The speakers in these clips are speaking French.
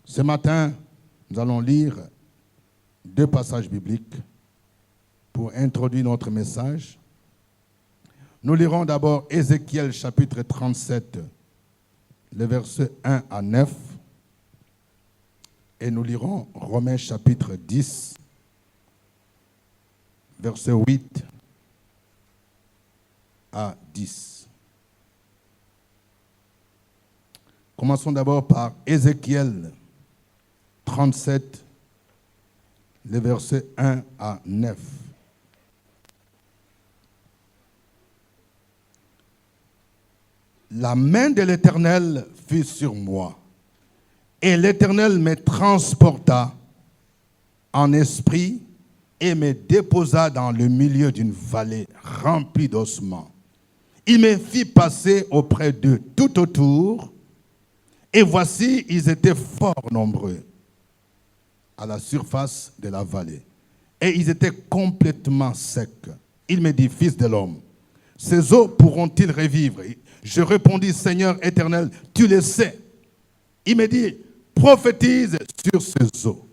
Ce matin, nous allons lire 2 passages bibliques pour introduire notre message. Nous lirons d'abord Ézéchiel chapitre 37, les versets 1 à 9. Et nous lirons Romains chapitre 10, versets 8 à 10. Commençons d'abord par Ézéchiel 37, les versets 1 à 9. La main de l'Éternel fut sur moi, et l'Éternel me transporta en esprit et me déposa dans le milieu d'une vallée remplie d'ossements. Il me fit passer auprès d'eux tout autour, et voici, ils étaient fort nombreux à la surface de la vallée, et ils étaient complètement secs. Il me dit, fils de l'homme, ces eaux pourront-ils revivre? Je répondis, Seigneur éternel, tu le sais. Il me dit, prophétise sur ces eaux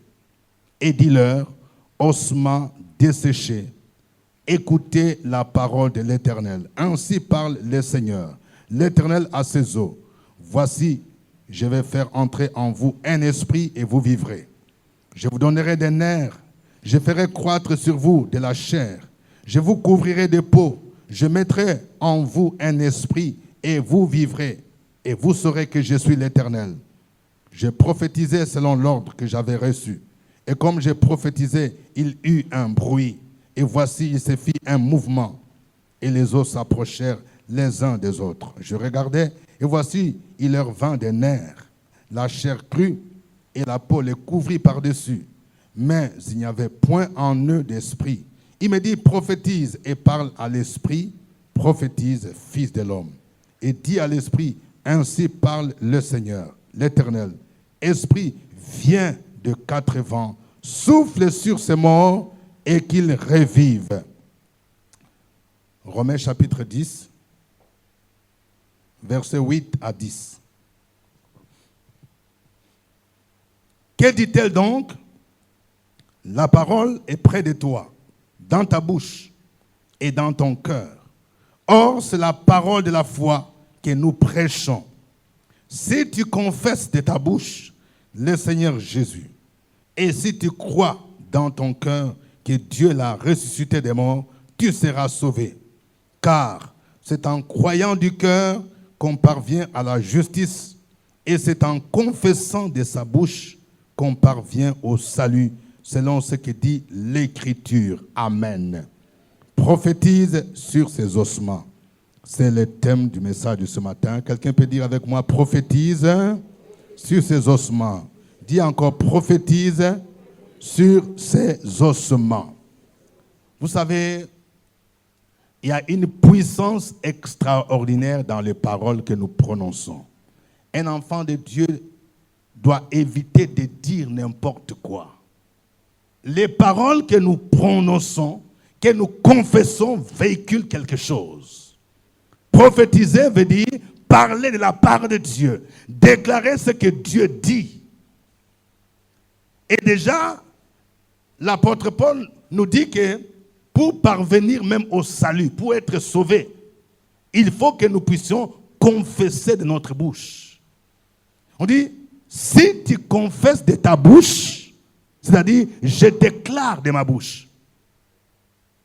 et dis-leur, ossements desséchés, écoutez la parole de l'Éternel. Ainsi parle le Seigneur. L'Éternel a ses eaux. Voici, je vais faire entrer en vous un esprit et vous vivrez. Je vous donnerai des nerfs. Je ferai croître sur vous de la chair. Je vous couvrirai de peau. Je mettrai en vous un esprit et vous vivrez. Et vous saurez que je suis l'Éternel. Je prophétisais selon l'ordre que j'avais reçu. Et comme j'ai prophétisé, il eut un bruit. Et voici, il se fit un mouvement. Et les eaux s'approchèrent les uns des autres. Je regardais, et voici, il leur vint des nerfs. La chair crue et la peau les couvrit par-dessus. Mais il n'y avait point en eux d'esprit. Il me dit, prophétise et parle à l'esprit. Prophétise, fils de l'homme. Et dis à l'esprit, ainsi parle le Seigneur, l'Éternel. Esprit, viens de 4 vents, souffle sur ces morts et qu'ils revivent. Romains chapitre 10, versets 8 à 10. Que dit-elle donc? La parole est près de toi, dans ta bouche et dans ton cœur. Or, c'est la parole de la foi que nous prêchons. Si tu confesses de ta bouche le Seigneur Jésus, et si tu crois dans ton cœur que Dieu l'a ressuscité des morts, tu seras sauvé. Car c'est en croyant du cœur qu'on parvient à la justice, et c'est en confessant de sa bouche qu'on parvient au salut, selon ce que dit l'Écriture. Amen. Prophétise sur ces ossements. C'est le thème du message de ce matin. Quelqu'un peut dire avec moi, prophétise sur ces ossements. Dis encore, prophétise sur ces ossements. Vous savez, il y a une puissance extraordinaire dans les paroles que nous prononçons. Un enfant de Dieu doit éviter de dire n'importe quoi. Les paroles que nous prononçons, que nous confessons, véhiculent quelque chose. Prophétiser veut dire parler de la part de Dieu, déclarer ce que Dieu dit. Et déjà, l'apôtre Paul nous dit que pour parvenir même au salut, pour être sauvé, il faut que nous puissions confesser de notre bouche. On dit, si tu confesses de ta bouche, c'est-à-dire, je déclare de ma bouche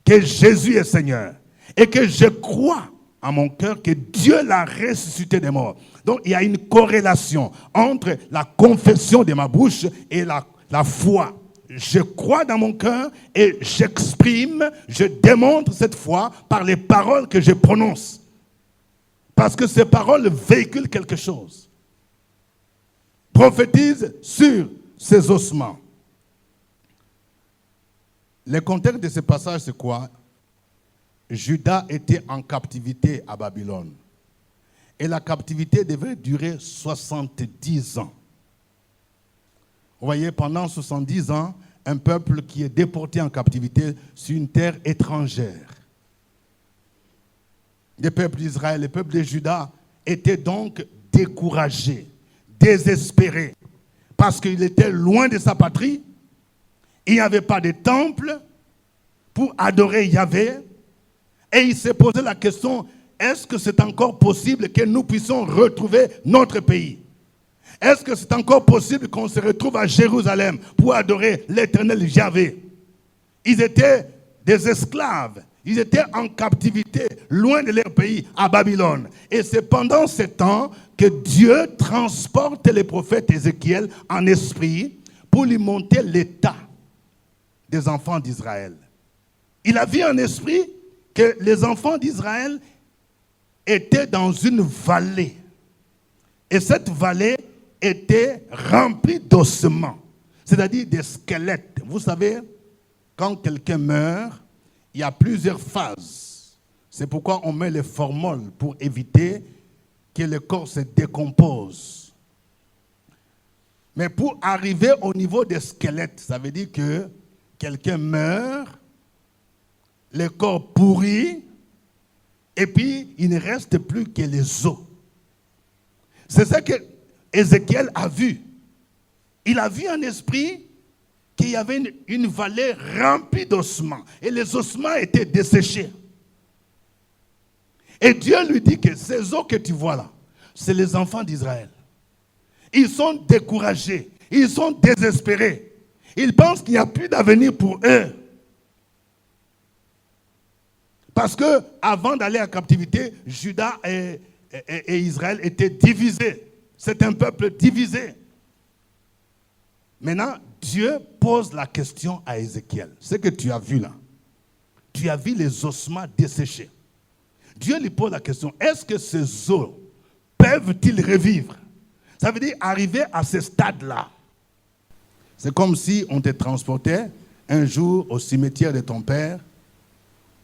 que Jésus est Seigneur et que je crois à mon cœur que Dieu l'a ressuscité des morts. Donc, il y a une corrélation entre la confession de ma bouche et la foi. Je crois dans mon cœur et j'exprime, je démontre cette foi par les paroles que je prononce. Parce que ces paroles véhiculent quelque chose. Prophétise sur ces ossements. Le contexte de ce passage, c'est quoi? Juda était en captivité à Babylone. Et la captivité devait durer 70 ans. Vous voyez, pendant 70 ans, un peuple qui est déporté en captivité sur une terre étrangère. Le peuple d'Israël, le peuple de Juda étaient donc découragés, désespérés. parce qu'il était loin de sa patrie. Il n'y avait pas de temple pour adorer Yahvé. Et il s'est posé la question, est-ce que c'est encore possible que nous puissions retrouver notre pays? Est-ce que c'est encore possible qu'on se retrouve à Jérusalem pour adorer l'éternel Yahvé? Ils étaient des esclaves. Ils étaient en captivité, loin de leur pays, à Babylone. Et c'est pendant ce temps que Dieu transporte le prophète Ézéchiel en esprit pour lui montrer l'état des enfants d'Israël. Il a vu en esprit que les enfants d'Israël étaient dans une vallée. Et cette vallée était remplie d'ossements, c'est-à-dire des squelettes. Vous savez, quand quelqu'un meurt, il y a plusieurs phases. C'est pourquoi on met les formoles pour éviter que le corps se décompose. Mais pour arriver au niveau des squelettes, ça veut dire que quelqu'un meurt, le corps pourrit, et puis il ne reste plus que les os. C'est ça que Ézéchiel a vu. Il a vu en esprit qu'il y avait une vallée remplie d'ossements. Et les ossements étaient desséchés. Et Dieu lui dit que ces os que tu vois là, c'est les enfants d'Israël. Ils sont découragés. Ils sont désespérés. Ils pensent qu'il n'y a plus d'avenir pour eux. Parce que avant d'aller en captivité, Juda et Israël étaient divisés. C'est un peuple divisé. Maintenant, Dieu pose la question à Ézéchiel. Ce que tu as vu là, tu as vu les ossements desséchés. Dieu lui pose la question, est-ce que ces os peuvent-ils revivre? Ça veut dire arriver à ce stade-là. C'est comme si on te transportait un jour au cimetière de ton père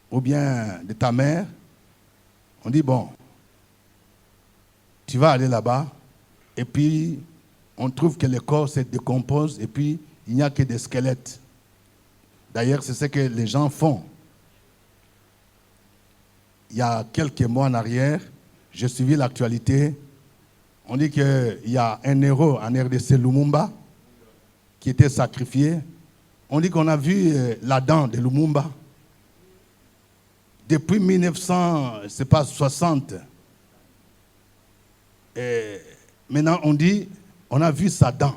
ou bien de ta mère. On dit, bon, tu vas aller là-bas et puis on trouve que le corps se décompose et puis il n'y a que des squelettes. D'ailleurs, c'est ce que les gens font. Il y a quelques mois en arrière, j'ai suivi l'actualité. On dit qu'il y a un héros en RDC, Lumumba, qui était sacrifié. On dit qu'on a vu la dent de Lumumba. Depuis 1960. Et maintenant, on dit, on a vu sa dent.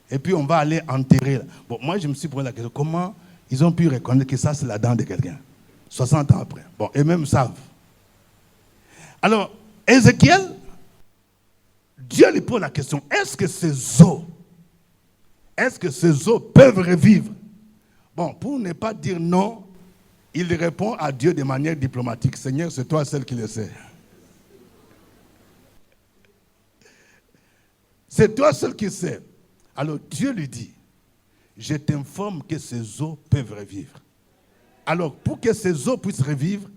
Et puis, on va aller enterrer. Bon, moi, je me suis posé la question, comment ils ont pu reconnaître que ça, c'est la dent de quelqu'un 60 ans après. Bon, eux-mêmes savent. Alors, Ézéchiel, Dieu lui pose la question, est-ce que ces os peuvent revivre? Bon, pour ne pas dire non, il répond à Dieu de manière diplomatique. Seigneur, c'est toi seul qui le sais. C'est toi seul qui sais. Alors Dieu lui dit, je t'informe que ces os peuvent revivre. Alors pour que ces os puissent revivre,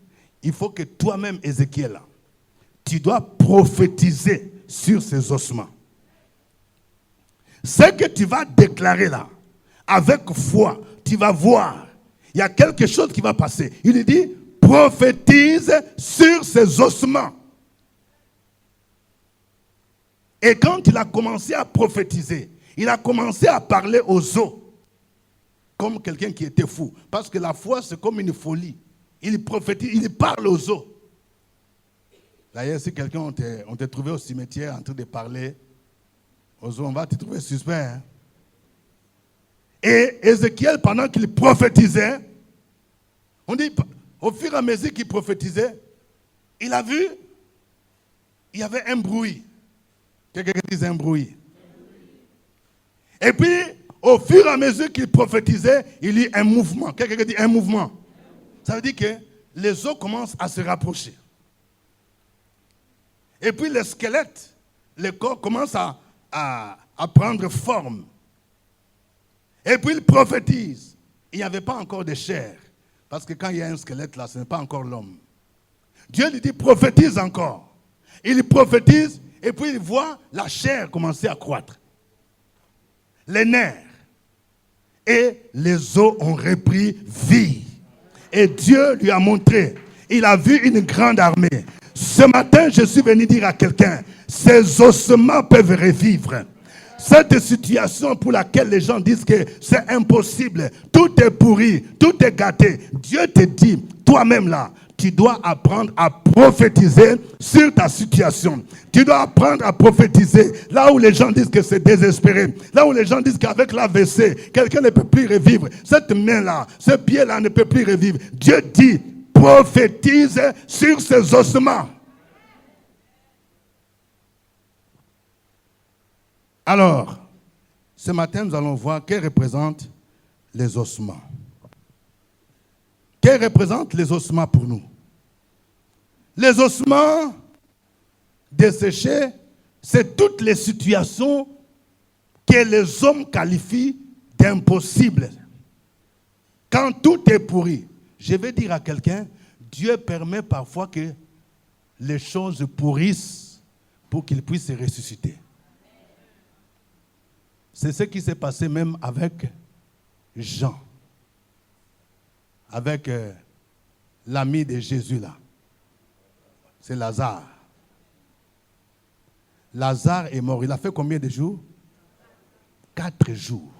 il faut que toi-même, Ézéchiel, tu dois prophétiser sur ces ossements. Ce que tu vas déclarer là, avec foi, tu vas voir, il y a quelque chose qui va passer. Il lui dit, prophétise sur ces ossements. Et quand il a commencé à prophétiser, il a commencé à parler aux os, comme quelqu'un qui était fou. Parce que la foi, c'est comme une folie. Il prophétise, il parle aux os. D'ailleurs, si quelqu'un, on t'a trouvé au cimetière en train de parler aux os, on va te trouver suspect. Hein? Et Ézéchiel, pendant qu'il prophétisait, on dit, au fur et à mesure qu'il prophétisait, il a vu, il y avait un bruit. Quelqu'un dit un bruit. Et puis, au fur et à mesure qu'il prophétisait, il y a un mouvement. Quelqu'un dit un mouvement. Ça veut dire que les os commencent à se rapprocher. Et puis le squelette, le corps commence à prendre forme. Et puis il prophétise. Il n'y avait pas encore de chair. Parce que quand il y a un squelette là, ce n'est pas encore l'homme. Dieu lui dit prophétise encore. Il prophétise et puis il voit la chair commencer à croître. Les nerfs. Et les os ont repris vie. Et Dieu lui a montré. Il a vu une grande armée. Ce matin, je suis venu dire à quelqu'un, ces ossements peuvent revivre. Cette situation pour laquelle les gens disent que c'est impossible, tout est pourri, tout est gâté. Dieu te dit, toi-même là, tu dois apprendre à prophétiser sur ta situation. Tu dois apprendre à prophétiser là où les gens disent que c'est désespéré. Là où les gens disent qu'avec l'AVC, quelqu'un ne peut plus revivre. Cette main-là, ce pied-là ne peut plus revivre. Dieu dit, prophétise sur ces ossements. Alors, ce matin, nous allons voir que représentent les ossements. Que représentent les ossements pour nous? Les ossements desséchés, c'est toutes les situations que les hommes qualifient d'impossibles. Quand tout est pourri, je vais dire à quelqu'un, Dieu permet parfois que les choses pourrissent pour qu'il puisse se ressusciter. C'est ce qui s'est passé même avec Jean, avec l'ami de Jésus là. C'est Lazare. Lazare est mort. Il a fait combien de jours? 4 jours.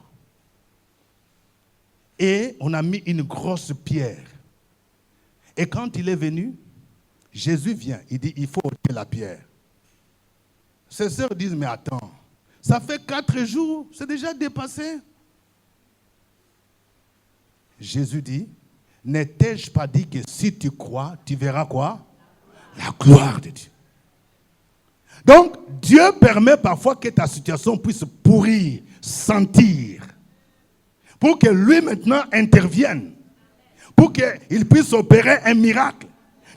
Et on a mis une grosse pierre. Et quand il est venu, Jésus vient. Il dit, il faut ôter la pierre. Ses sœurs disent, mais attends, ça fait 4 jours, c'est déjà dépassé. Jésus dit, n'ai-je pas dit que si tu crois, tu verras quoi? La gloire de Dieu. Donc, Dieu permet parfois que ta situation puisse pourrir, sentir, pour que lui maintenant intervienne, pour qu'il puisse opérer un miracle,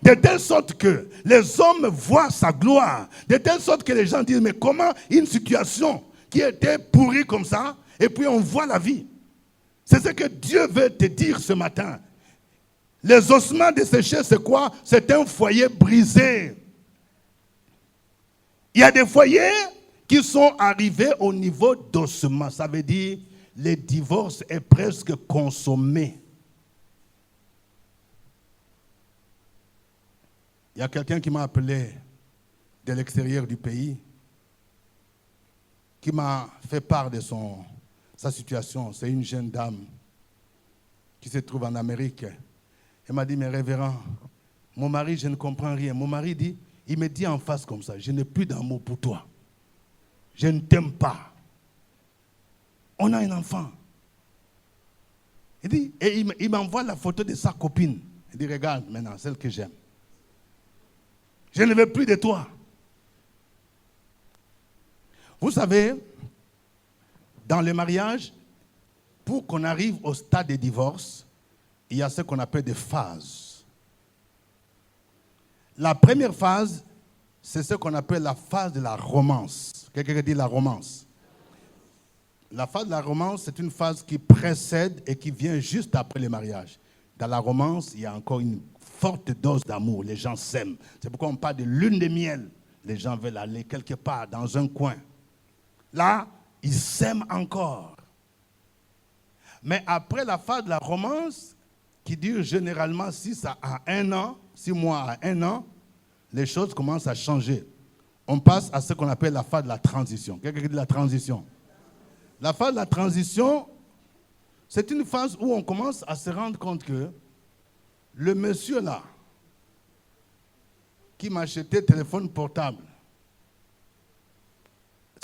de telle sorte que les hommes voient sa gloire, de telle sorte que les gens disent, mais comment une situation qui était pourrie comme ça, et puis on voit la vie. C'est ce que Dieu veut te dire ce matin. Les ossements desséchés, c'est quoi? C'est un foyer brisé. Il y a des foyers qui sont arrivés au niveau d'ossement. Ça veut dire le divorce est presque consommé. Il y a quelqu'un qui m'a appelé de l'extérieur du pays, qui m'a fait part de sa situation. C'est une jeune dame qui se trouve en Amérique. Elle m'a dit, mais révérend, mon mari, je ne comprends rien. Mon mari dit, il me dit en face comme ça, je n'ai plus d'amour pour toi. Je ne t'aime pas. On a un enfant. Il dit, et il m'envoie la photo de sa copine. Il dit, regarde maintenant, celle que j'aime. Je ne veux plus de toi. Vous savez, dans le mariage, pour qu'on arrive au stade de divorce, il y a ce qu'on appelle des phases. La première phase, c'est ce qu'on appelle la phase de la romance. Quelqu'un dit la romance. La phase de la romance, c'est une phase qui précède et qui vient juste après le mariage. Dans la romance, il y a encore une forte dose d'amour. Les gens s'aiment. C'est pourquoi on parle de lune de miel. Les gens veulent aller quelque part, dans un coin. Là, ils s'aiment encore. Mais après la phase de la romance, qui dure généralement 6 à 1 an, 6 mois à 1 an, les choses commencent à changer. On passe à ce qu'on appelle la phase de la transition. Quelqu'un dit la transition? La phase de la transition, c'est une phase où on commence à se rendre compte que le monsieur là, qui m'a acheté téléphone portable,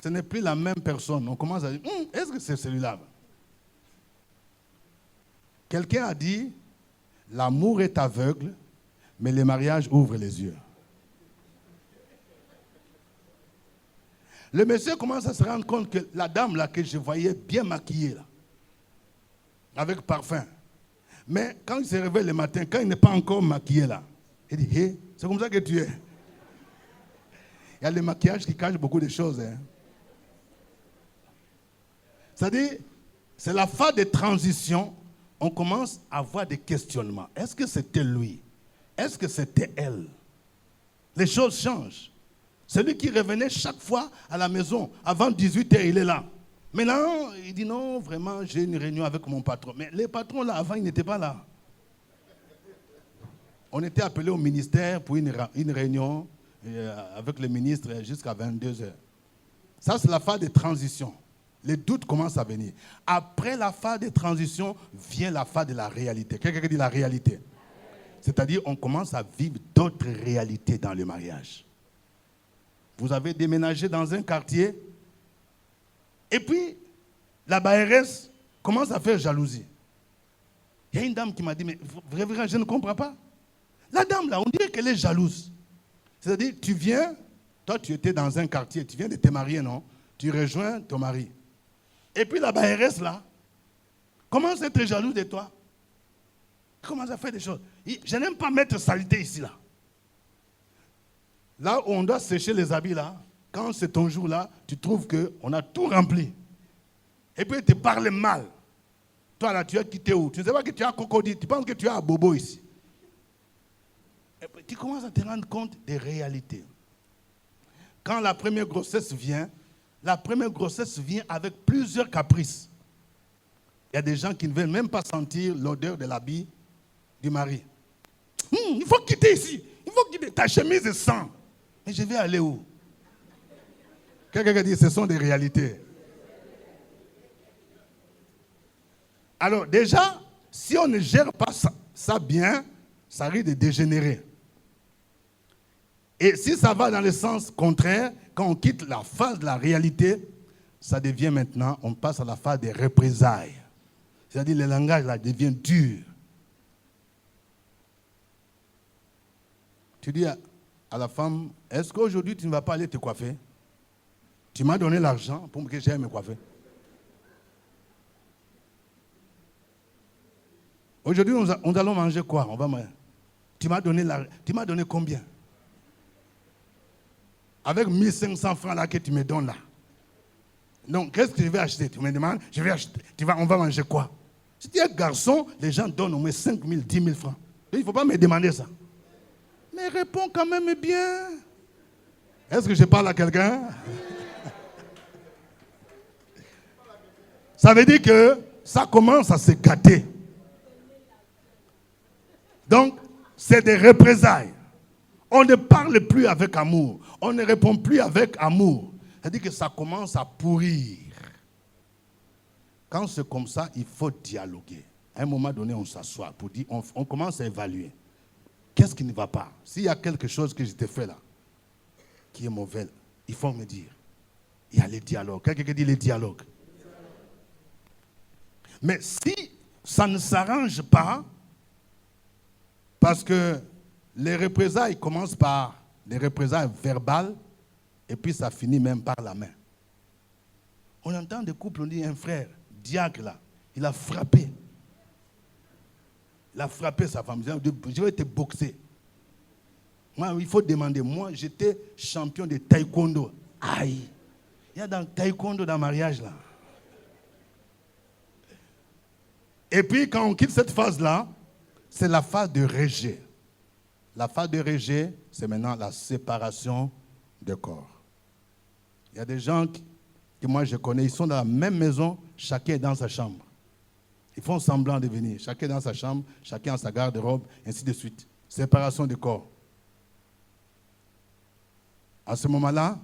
ce n'est plus la même personne. On commence à dire, est-ce que c'est celui-là? Quelqu'un a dit, l'amour est aveugle, mais le mariage ouvre les yeux. Le monsieur commence à se rendre compte que la dame là que je voyais bien maquillée, là, avec parfum, mais quand il se réveille le matin, quand il n'est pas encore maquillé là, il dit, hey, c'est comme ça que tu es. Il y a le maquillage qui cache beaucoup de choses. Hein. C'est-à-dire, c'est la phase de transition. On commence à avoir des questionnements. Est-ce que c'était lui? Est-ce que c'était elle? Les choses changent. Celui qui revenait chaque fois à la maison, avant 18h, il est là. Maintenant, il dit non, vraiment, j'ai une réunion avec mon patron. Mais les patrons, là, avant, ils n'étaient pas là. On était appelés au ministère pour une réunion avec le ministre jusqu'à 22h. Ça, c'est la phase de transition. Les doutes commencent à venir. Après la phase de transition, vient la phase de la réalité. Quelqu'un dit la réalité. C'est-à-dire, on commence à vivre d'autres réalités dans le mariage. Vous avez déménagé dans un quartier, et puis, la bailleresse commence à faire jalousie. Il y a une dame qui m'a dit, mais vraiment, je ne comprends pas. La dame là, on dirait qu'elle est jalouse. C'est-à-dire, tu viens, toi tu étais dans un quartier, tu viens de te marier, non? Tu rejoins ton mari. Et puis la bailleresse là, commence à être jalouse de toi. Commence à faire des choses. Je n'aime pas mettre saleté ici là. Là où on doit sécher les habits là, quand c'est ton jour là, tu trouves qu'on a tout rempli. Et puis, il te parle mal. Toi, là, tu as quitté où? Tu ne sais pas que tu as cocodile. Tu penses que tu as un bobo ici. Et puis, tu commences à te rendre compte des réalités. Quand la première grossesse vient avec plusieurs caprices. Il y a des gens qui ne veulent même pas sentir l'odeur de l'habit du mari. Il faut quitter ici. Il faut quitter. Ta chemise est sang. Mais je vais aller où? Quelqu'un dit, ce sont des réalités. Alors déjà, si on ne gère pas ça bien, ça risque de dégénérer. Et si ça va dans le sens contraire, quand on quitte la phase de la réalité, ça devient maintenant, on passe à la phase des représailles. C'est-à-dire le langage là devient dur. Tu dis à la femme, est-ce qu'aujourd'hui tu ne vas pas aller te coiffer? Tu m'as donné l'argent pour que j'aille me coiffer. Aujourd'hui, nous allons manger quoi? Tu m'as donné combien? Avec 1500 francs là que tu me donnes là. Donc, qu'est-ce que je vais acheter? Tu me demandes, je vais acheter. On va manger quoi? Si tu es garçon, les gens donnent au moins 5 000, 10 000 francs. Il ne faut pas me demander ça. Mais réponds quand même bien. Est-ce que je parle à quelqu'un? Ça veut dire que ça commence à se gâter. Donc, c'est des représailles. On ne parle plus avec amour. On ne répond plus avec amour. C'est-à-dire que ça commence à pourrir. Quand c'est comme ça, il faut dialoguer. À un moment donné, on s'assoit pour dire, on commence à évaluer. Qu'est-ce qui ne va pas? S'il y a quelque chose que je t'ai fait là, qui est mauvais, il faut me dire. Il y a les dialogues. Quelqu'un dit les dialogues. Mais si ça ne s'arrange pas, parce que les représailles commencent par des représailles verbales, et puis ça finit même par la main. On entend des couples, on dit un frère, diacre là, il a frappé. Il a frappé sa femme. Il dit, je vais te boxer. Moi, il faut demander. Moi, j'étais champion de taekwondo. Aïe. Il y a dans le taekwondo dans le mariage là. Et puis, quand on quitte cette phase-là, c'est la phase de rejet. La phase de rejet, c'est maintenant la séparation de corps. Il y a des gens que moi je connais, ils sont dans la même maison, chacun est dans sa chambre. Ils font semblant de venir. Chacun dans sa chambre, chacun en sa garde-robe, ainsi de suite. Séparation de corps. À ce moment-là,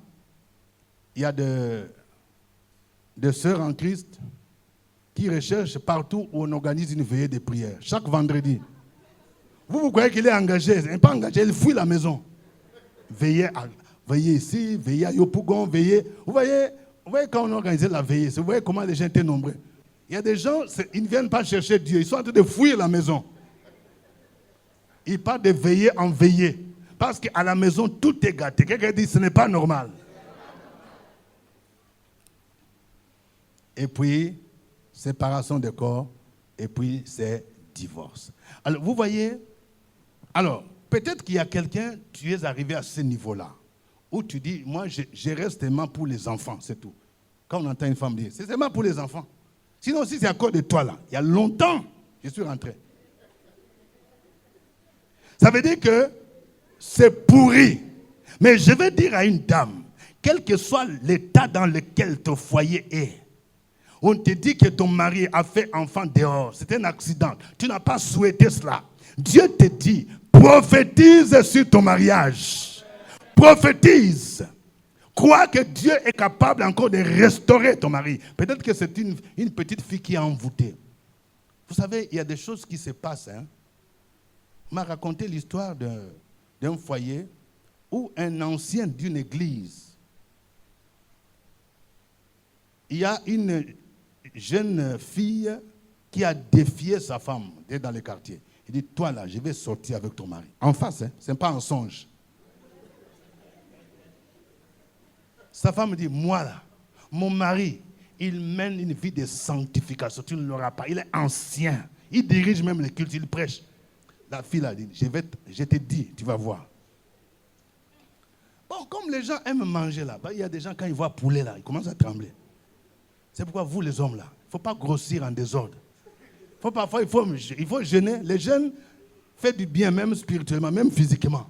il y a des sœurs en Christ qui recherchent partout où on organise une veillée de prière. Chaque vendredi. Vous croyez qu'il est engagé? Il n'est pas engagé, il fuit la maison. Veillez ici, veillez à Yopougon, veillez. Vous voyez quand on organisait la veillée, vous voyez comment les gens étaient nombreux. Il y a des gens, ils ne viennent pas chercher Dieu, ils sont en train de fuir la maison. Ils partent de veiller en veillée. Parce qu'à la maison, tout est gâté. Quelqu'un dit, ce n'est pas normal. Et puis, séparation de corps, et puis c'est divorce. Alors, vous voyez, peut-être qu'il y a quelqu'un, tu es arrivé à ce niveau-là, où tu dis, moi, je reste seulement pour les enfants, c'est tout. Quand on entend une femme dire, c'est seulement pour les enfants. Sinon, si c'est à cause de toi, là, il y a longtemps, je suis rentré. Ça veut dire que c'est pourri. Mais je vais dire à une dame, quel que soit l'état dans lequel ton foyer est, on te dit que ton mari a fait enfant dehors, c'est un accident, tu n'as pas souhaité cela. Dieu te dit, prophétise sur ton mariage. Prophétise. Crois que Dieu est capable encore de restaurer ton mari. Peut-être que c'est une petite fille qui est envoûtée. Vous savez, il y a des choses qui se passent. On m'a raconté l'histoire d'un foyer où un ancien d'une église, il y a une jeune fille qui a défié sa femme dans le quartier. Il dit, toi là, je vais sortir avec ton mari. En face, ce n'est pas un songe. Sa femme dit, moi là, mon mari, il mène une vie de sanctification. Tu ne l'auras pas. Il est ancien. Il dirige même les cultes, il prêche. La fille a dit, je te dis, tu vas voir. Bon, comme les gens aiment manger là, il y a des gens, quand ils voient poulet là, ils commencent à trembler. C'est pourquoi vous, les hommes là, il ne faut pas grossir en désordre. Parfois, il faut jeûner. Les jeûnes font du bien, même spirituellement, même physiquement.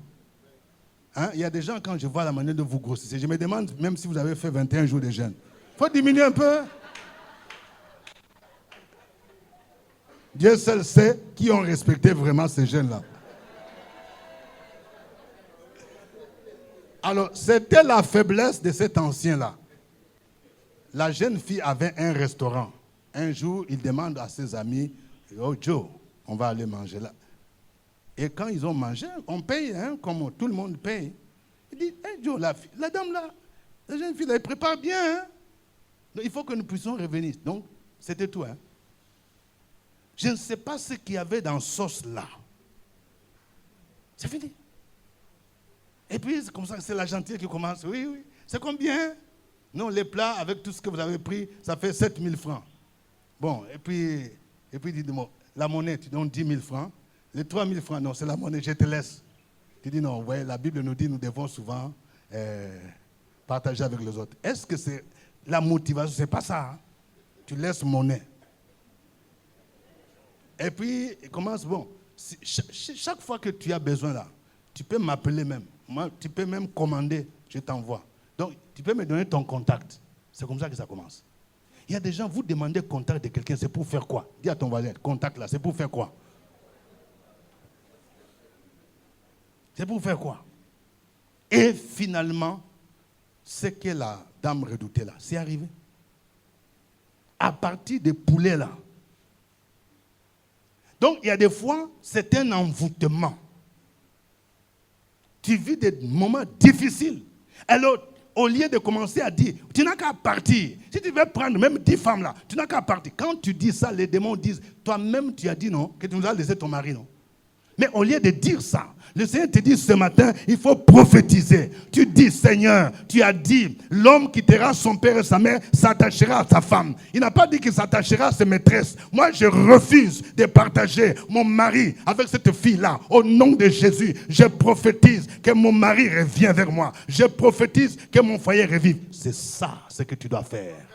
Il y a des gens, quand je vois la manière de vous grossir, je me demande, même si vous avez fait 21 jours de jeûne, il faut diminuer un peu. Dieu seul sait qui ont respecté vraiment ces jeûnes-là. Alors, c'était la faiblesse de cet ancien-là. La jeune fille avait un restaurant. Un jour, il demande à ses amis, « Oh Joe, on va aller manger là. » Et quand ils ont mangé, on paye, comme tout le monde paye. Il dit, « Hey Joe, la dame là, la jeune fille, elle prépare bien. Donc, il faut que nous puissions revenir. » Donc, c'était tout. Je ne sais pas ce qu'il y avait dans sauce là. C'est fini. Et puis, c'est comme ça, c'est la gentille qui commence. Oui, oui. C'est combien? Non, les plats, avec tout ce que vous avez pris, ça fait 7 000 francs. Bon, et puis dis-moi, la monnaie, tu donnes 10 000 francs. Les 3 000 francs, non, c'est la monnaie, je te laisse. Tu dis non, ouais, la Bible nous dit nous devons souvent partager avec les autres. Est-ce que c'est la motivation? C'est pas ça. Tu laisses monnaie. Et puis, il commence, bon, chaque fois que tu as besoin là, tu peux m'appeler même. Moi, tu peux même commander, je t'envoie. Donc, tu peux me donner ton contact. C'est comme ça que ça commence. Il y a des gens, vous demandez contact de quelqu'un, c'est pour faire quoi? Dis à ton voisin, contact là, c'est pour faire quoi? C'est pour faire quoi? Et finalement, ce que la dame redoutait là, c'est arrivé. À partir des poulets là. Donc, il y a des fois, c'est un envoûtement. Tu vis des moments difficiles. Alors, au lieu de commencer à dire, tu n'as qu'à partir. Si tu veux prendre même 10 femmes là, tu n'as qu'à partir. Quand tu dis ça, les démons disent, toi-même tu as dit non, que tu nous as laissé ton mari, non? Mais au lieu de dire ça, le Seigneur te dit ce matin, il faut prophétiser. Tu dis, Seigneur, tu as dit, l'homme quittera son père et sa mère, s'attachera à sa femme. Il n'a pas dit qu'il s'attachera à ses maîtresses. Moi, je refuse de partager mon mari avec cette fille-là. Au nom de Jésus, je prophétise que mon mari revienne vers moi. Je prophétise que mon foyer revive. C'est ça ce que tu dois faire.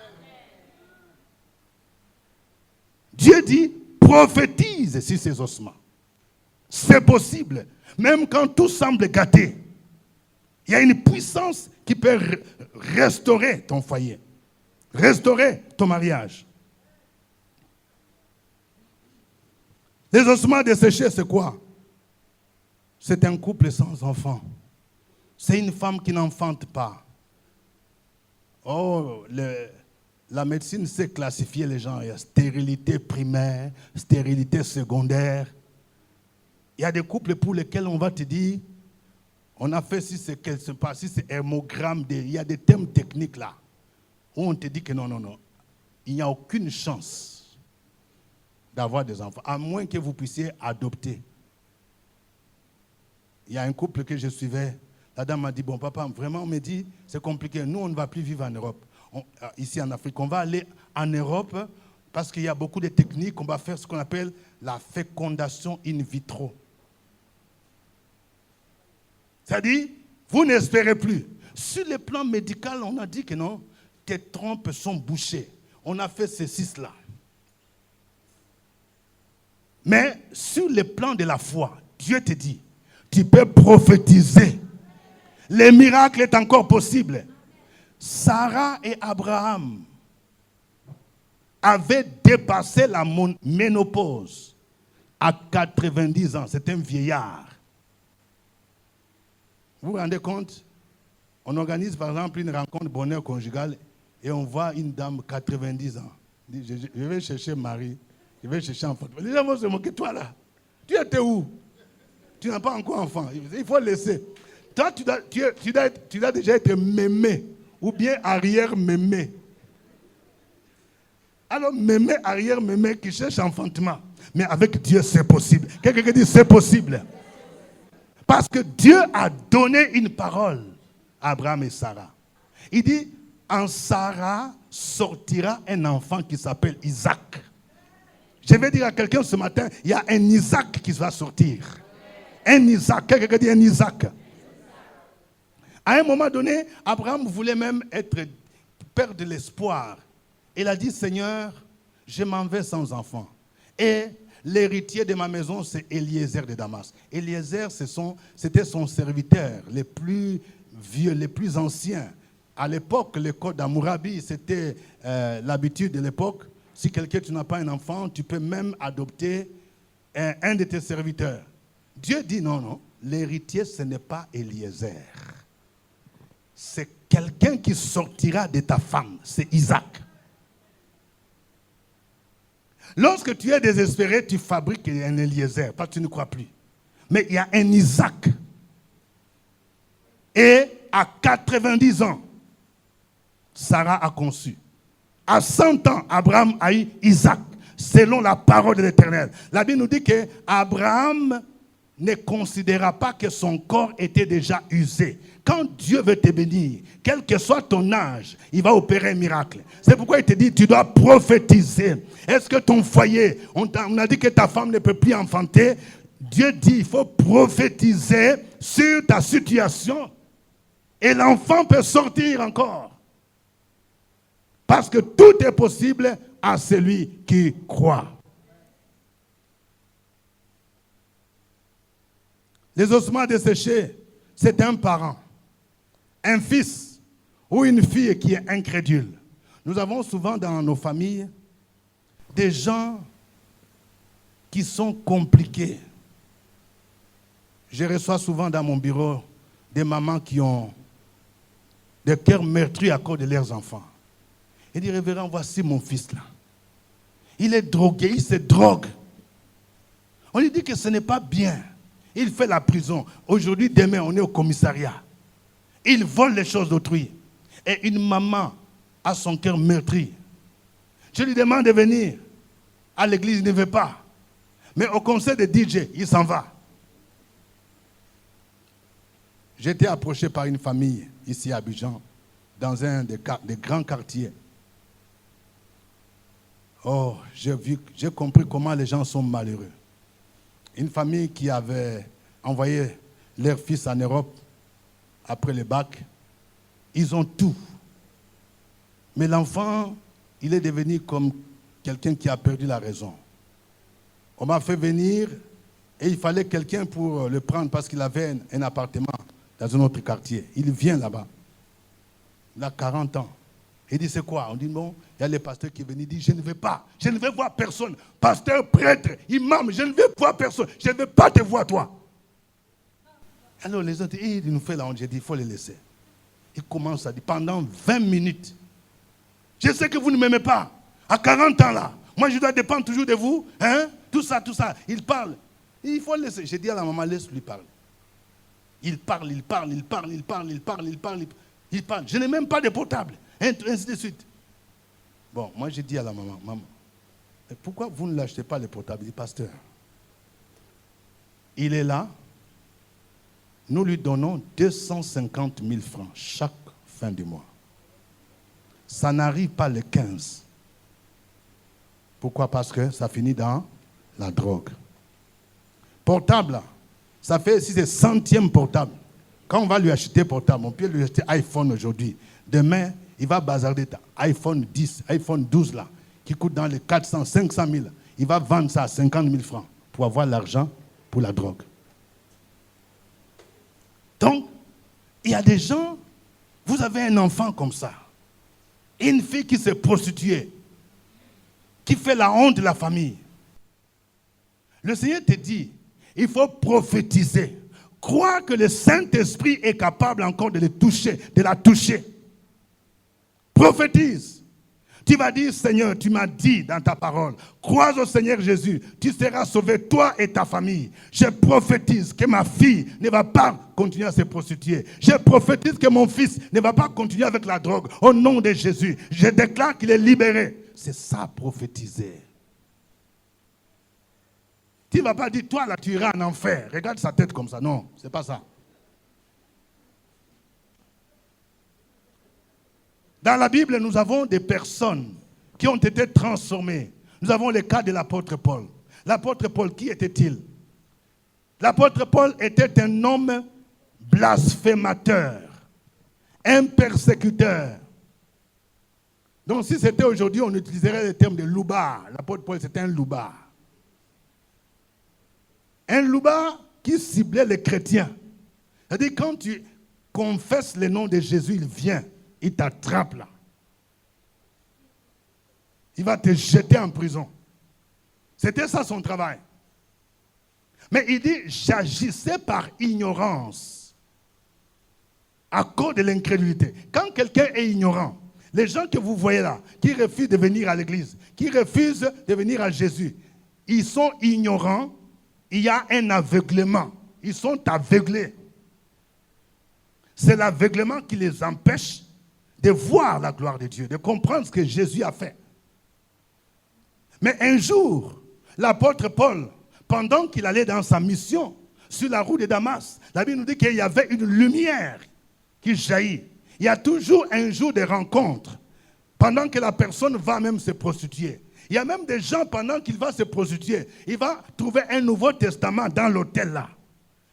Dieu dit, prophétise sur ces ossements. C'est possible. Même quand tout semble gâté, il y a une puissance qui peut restaurer ton foyer, restaurer ton mariage. Les ossements desséchés, c'est quoi? C'est un couple sans enfant. C'est une femme qui n'enfante pas. Oh, la médecine sait classifier les gens. Il y a stérilité primaire, stérilité secondaire. Il y a des couples pour lesquels on va te dire, on a fait si c'est hermogramme, il y a des termes techniques là, où on te dit que non, il n'y a aucune chance d'avoir des enfants, à moins que vous puissiez adopter. Il y a un couple que je suivais, la dame m'a dit, bon papa, vraiment on me dit, c'est compliqué, nous on ne va plus vivre en Europe, ici en Afrique, on va aller en Europe, parce qu'il y a beaucoup de techniques, on va faire ce qu'on appelle la fécondation in vitro. C'est-à-dire, vous n'espérez plus. Sur le plan médical, on a dit que non, tes trompes sont bouchées. On a fait ceci, cela. Mais sur le plan de la foi, Dieu te dit, tu peux prophétiser. Le miracle est encore possible. Sarah et Abraham avaient dépassé la ménopause à 90 ans. C'est un vieillard. Vous vous rendez compte? On organise par exemple une rencontre bonheur conjugal et on voit une dame 90 ans. Elle dit, je vais chercher Marie, je vais chercher enfant. Les gens vont se moquer, toi là, tu étais où? Tu n'as pas encore enfant, il faut laisser. Toi, tu dois déjà être mémé ou bien arrière-mémé. Alors, mémé, arrière-mémé qui cherche enfantement. Mais avec Dieu, c'est possible. Quelqu'un dit, c'est possible. Parce que Dieu a donné une parole à Abraham et Sarah. Il dit, en Sarah sortira un enfant qui s'appelle Isaac. Je vais dire à quelqu'un ce matin, il y a un Isaac qui va sortir. Un Isaac. Quelqu'un dit un Isaac. À un moment donné, Abraham voulait même perdre de l'espoir. Il a dit, Seigneur, je m'en vais sans enfant. Et l'héritier de ma maison, c'est Eliezer de Damas. Eliezer, c'était son serviteur, les plus vieux, les plus anciens. À l'époque, le code d'Hammurabi, c'était l'habitude de l'époque. Si quelqu'un, tu n'as pas un enfant, tu peux même adopter un de tes serviteurs. Dieu dit non, l'héritier, ce n'est pas Eliezer. C'est quelqu'un qui sortira de ta femme, c'est Isaac. Lorsque tu es désespéré, tu fabriques un Eliezer, parce que tu ne crois plus. Mais il y a un Isaac. Et à 90 ans, Sarah a conçu. À 100 ans, Abraham a eu Isaac, selon la parole de l'Éternel. La Bible nous dit qu'Abraham ne considéra pas que son corps était déjà usé. Quand Dieu veut te bénir, quel que soit ton âge, il va opérer un miracle. C'est pourquoi il te dit, tu dois prophétiser. Est-ce que ton foyer, on a dit que ta femme ne peut plus enfanter. Dieu dit, il faut prophétiser sur ta situation. Et l'enfant peut sortir encore. Parce que tout est possible à celui qui croit. Les ossements desséchés, c'est un parent, un fils ou une fille qui est incrédule. Nous avons souvent dans nos familles des gens qui sont compliqués. Je reçois souvent dans mon bureau des mamans qui ont des cœurs meurtris à cause de leurs enfants. Il dit, révérend, voici mon fils là. Il est drogué, il se drogue. On lui dit que ce n'est pas bien. Il fait la prison. Aujourd'hui, demain, on est au commissariat. Il vole les choses d'autrui. Et une maman a son cœur meurtri. Je lui demande de venir. À l'église, il ne veut pas. Mais au conseil de DJ, il s'en va. J'ai été approché par une famille ici à Abidjan, dans un des grands quartiers. Oh, j'ai compris comment les gens sont malheureux. Une famille qui avait envoyé leur fils en Europe après le bac, ils ont tout. Mais l'enfant, il est devenu comme quelqu'un qui a perdu la raison. On m'a fait venir et il fallait quelqu'un pour le prendre parce qu'il avait un appartement dans un autre quartier. Il vient là-bas. Il a 40 ans. Il dit, c'est quoi? On dit, non, il y a le pasteur qui est venu, il dit, je ne vais pas, je ne vais voir personne. Pasteur, prêtre, imam, je ne vais voir personne. Je ne vais pas te voir, toi. Alors les autres, il nous fait la honte. J'ai dit, il faut le laisser. Il commence à dire, pendant 20 minutes, je sais que vous ne m'aimez pas. À 40 ans là, moi je dois dépendre toujours de vous. Hein? Tout ça. Il parle. Il faut le laisser. J'ai dit à la maman, laisse-lui parler. Il parle. Je n'ai même pas de portable. Ainsi de suite. Bon, moi j'ai dit à la maman, pourquoi vous ne l'achetez pas le portable? Il dit, pasteur, il est là, nous lui donnons 250 000 francs chaque fin du mois. Ça n'arrive pas le 15. Pourquoi? Parce que ça finit dans la drogue. Portable, ça fait si c'est centième portable. Quand on va lui acheter portable, on peut lui acheter iPhone aujourd'hui. Demain, il va bazarder iPhone 10, iPhone 12 là, qui coûte dans les 400, 500 000. Il va vendre ça à 50 000 francs pour avoir l'argent pour la drogue. Donc, il y a des gens, vous avez un enfant comme ça, une fille qui s'est prostituée, qui fait la honte de la famille. Le Seigneur te dit, il faut prophétiser. Crois que le Saint-Esprit est capable encore de les toucher, de la toucher. Prophétise. Tu vas dire, Seigneur, tu m'as dit dans ta parole, crois au Seigneur Jésus, tu seras sauvé, toi et ta famille. Je prophétise que ma fille ne va pas continuer à se prostituer. Je prophétise que mon fils ne va pas continuer avec la drogue. Au nom de Jésus, je déclare qu'il est libéré. C'est ça, prophétiser. Tu ne vas pas dire, toi là, tu iras en enfer. Regarde sa tête comme ça. Non, ce n'est pas ça. Dans la Bible, nous avons des personnes qui ont été transformées. Nous avons le cas de l'apôtre Paul. L'apôtre Paul, qui était-il? L'apôtre Paul était un homme blasphémateur, un persécuteur. Donc si c'était aujourd'hui, on utiliserait le terme de loubard. L'apôtre Paul, c'était un loubard. Un loubard qui ciblait les chrétiens. C'est-à-dire, quand tu confesses le nom de Jésus, il vient. Il t'attrape là. Il va te jeter en prison. C'était ça son travail. Mais il dit, j'agissais par ignorance. À cause de l'incrédulité. Quand quelqu'un est ignorant, les gens que vous voyez là, qui refusent de venir à l'église, qui refusent de venir à Jésus, ils sont ignorants. Il y a un aveuglement. Ils sont aveuglés. C'est l'aveuglement qui les empêche de voir la gloire de Dieu, de comprendre ce que Jésus a fait. Mais un jour, l'apôtre Paul, pendant qu'il allait dans sa mission, sur la route de Damas, la Bible nous dit qu'il y avait une lumière qui jaillit. Il y a toujours un jour de rencontre, pendant que la personne va même se prostituer. Il y a même des gens, pendant qu'il va se prostituer, il va trouver un Nouveau Testament dans l'hôtel là.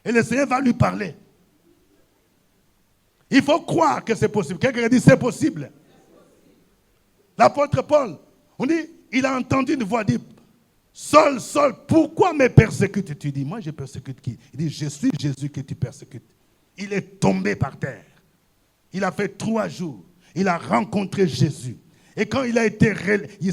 Et le Seigneur va lui parler. Il faut croire que c'est possible. Quelqu'un dit c'est possible. L'apôtre Paul, on dit, il a entendu une voix dire, Saul, Saul, pourquoi me persécutes? Tu dis, moi je persécute qui? Il dit, je suis Jésus que tu persécutes. Il est tombé par terre. Il a fait 3 jours. Il a rencontré Jésus. Et quand il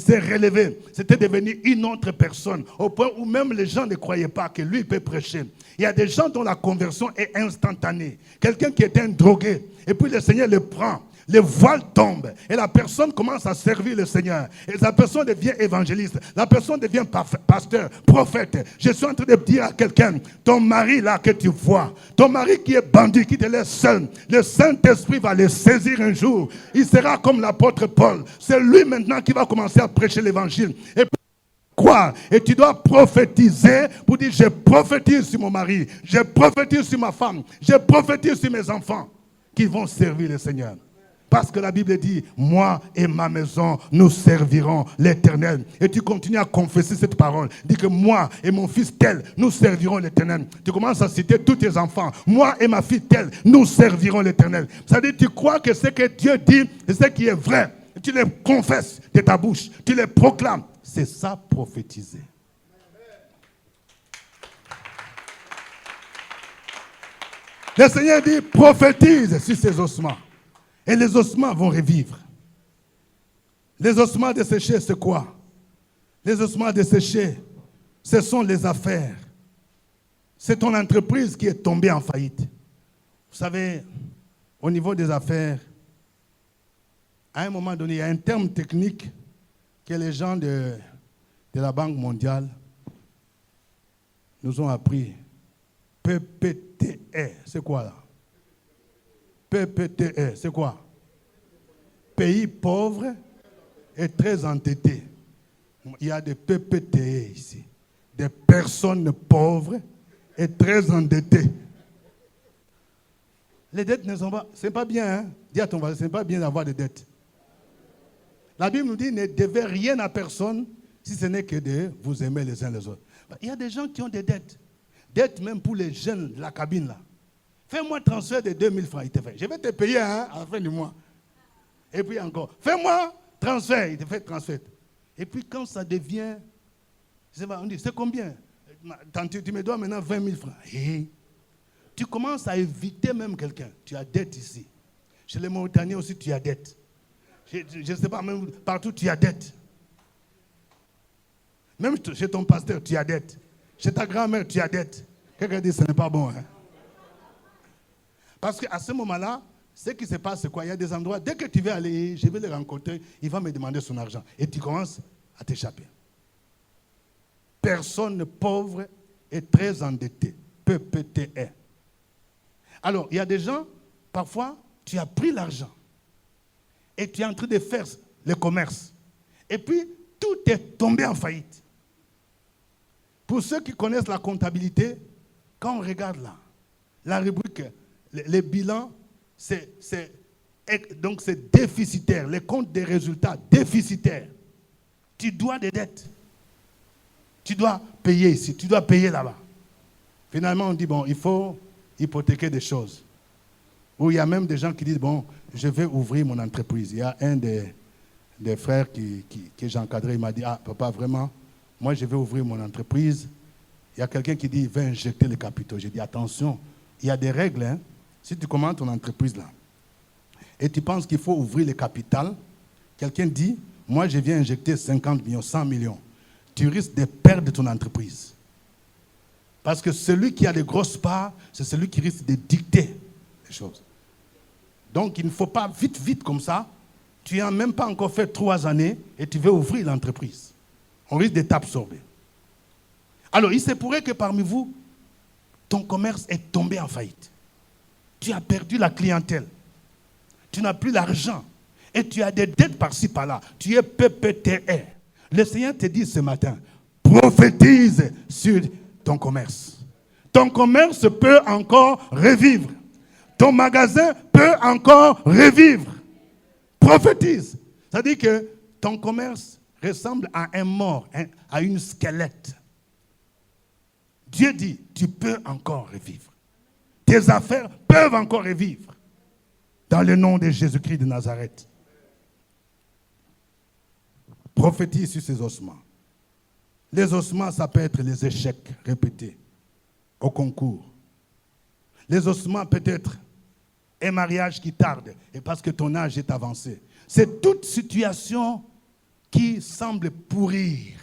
s'est relevé, c'était devenu une autre personne, au point où même les gens ne croyaient pas que lui peut prêcher. Il y a des gens dont la conversion est instantanée. Quelqu'un qui est un drogué, et puis le Seigneur le prend, le voile tombe, et la personne commence à servir le Seigneur. Et la personne devient évangéliste, la personne devient pasteur, prophète. Je suis en train de dire à quelqu'un, ton mari là que tu vois, ton mari qui est bandit, qui te laisse seul, le Saint-Esprit va le saisir un jour. Il sera comme l'apôtre Paul. C'est lui maintenant qui va commencer à prêcher l'évangile. Et croire. Et tu dois prophétiser pour dire, je prophétise sur mon mari, je prophétise sur ma femme, je prophétise sur mes enfants qui vont servir le Seigneur. Parce que la Bible dit, moi et ma maison, nous servirons l'Éternel. Et tu continues à confesser cette parole. Dis que moi et mon fils tel, nous servirons l'Éternel. Tu commences à citer tous tes enfants. Moi et ma fille telle, nous servirons l'Éternel. C'est-à-dire, tu crois que ce que Dieu dit, c'est ce qui est vrai. Tu les confesses de ta bouche. Tu les proclames. C'est ça, prophétiser. Le Seigneur dit, prophétise sur ces ossements. Et les ossements vont revivre. Les ossements desséchés, c'est quoi? Les ossements desséchés, ce sont les affaires. C'est ton entreprise qui est tombée en faillite. Vous savez, au niveau des affaires, à un moment donné, il y a un terme technique que les gens de la Banque mondiale nous ont appris. PPTE, c'est quoi là? PPTE, c'est quoi? Pays pauvre et très endetté. Il y a des PPTE ici. Des personnes pauvres et très endettées. Les dettes ne sont pas... C'est pas bien, hein? Dis à ton voisin, c'est pas bien d'avoir des dettes. La Bible nous dit, ne devez rien à personne si ce n'est que de vous aimer les uns les autres. Il y a des gens qui ont des dettes. Dettes même pour les jeunes de la cabine là. Fais-moi transfert de 2000 francs, il te fait. Je vais te payer à la fin du mois. Et puis encore, fais-moi transfert, il te fait transfert. Et puis quand ça devient, on dit, c'est combien? Tu me dois maintenant 20 000 francs. Et tu commences à éviter même quelqu'un. Tu as dette ici. Chez les Mauritaniens aussi, tu as dette. Je ne sais pas, même partout, tu as dette. Même chez ton pasteur, tu as dette. Chez ta grand-mère, tu as dette. Quelqu'un dit, ce n'est pas bon. Hein? Parce qu'à ce moment-là, ce qui se passe, c'est quoi? Il y a des endroits, dès que tu veux aller, je vais le rencontrer, il va me demander son argent. Et tu commences à t'échapper. Personne pauvre est très endetté. PPTE. Alors, il y a des gens, parfois, tu as pris l'argent et tu es en train de faire le commerce. Et puis, tout est tombé en faillite. Pour ceux qui connaissent la comptabilité, quand on regarde là, la rubrique, les bilans, donc c'est déficitaire. Les comptes des résultats déficitaires. Tu dois des dettes. Tu dois payer ici, tu dois payer là-bas. Finalement, on dit, bon, il faut hypothéquer des choses. Ou il y a même des gens qui disent, bon, je vais ouvrir mon entreprise. Il y a un des frères que j'ai encadré, il m'a dit, ah, papa, vraiment, moi, je vais ouvrir mon entreprise. Il y a quelqu'un qui dit, il va injecter les capitaux. J'ai dit, attention, il y a des règles. Hein. Si tu commences ton entreprise là, et tu penses qu'il faut ouvrir le capital, quelqu'un dit, moi, je viens injecter 50 millions, 100 millions. Tu risques de perdre ton entreprise. Parce que celui qui a les grosses parts, c'est celui qui risque de dicter les choses. Donc, il ne faut pas vite comme ça. Tu n'as même pas encore fait 3 années et tu veux ouvrir l'entreprise. On risque de t'absorber. Alors, il se pourrait que parmi vous, ton commerce est tombé en faillite. Tu as perdu la clientèle. Tu n'as plus l'argent. Et tu as des dettes par-ci, par-là. Tu es PPTE. Le Seigneur te dit ce matin, prophétise sur ton commerce. Ton commerce peut encore revivre. Ton magasin peut encore revivre. Prophétise. Ça dit que ton commerce ressemble à un mort, à une squelette. Dieu dit, tu peux encore revivre. Tes affaires peuvent encore revivre. Dans le nom de Jésus-Christ de Nazareth. Prophétise sur ces ossements. Les ossements, ça peut être les échecs répétés au concours. Les ossements, peut-être un mariage qui tarde, et parce que ton âge est avancé. C'est toute situation qui semble pourrir.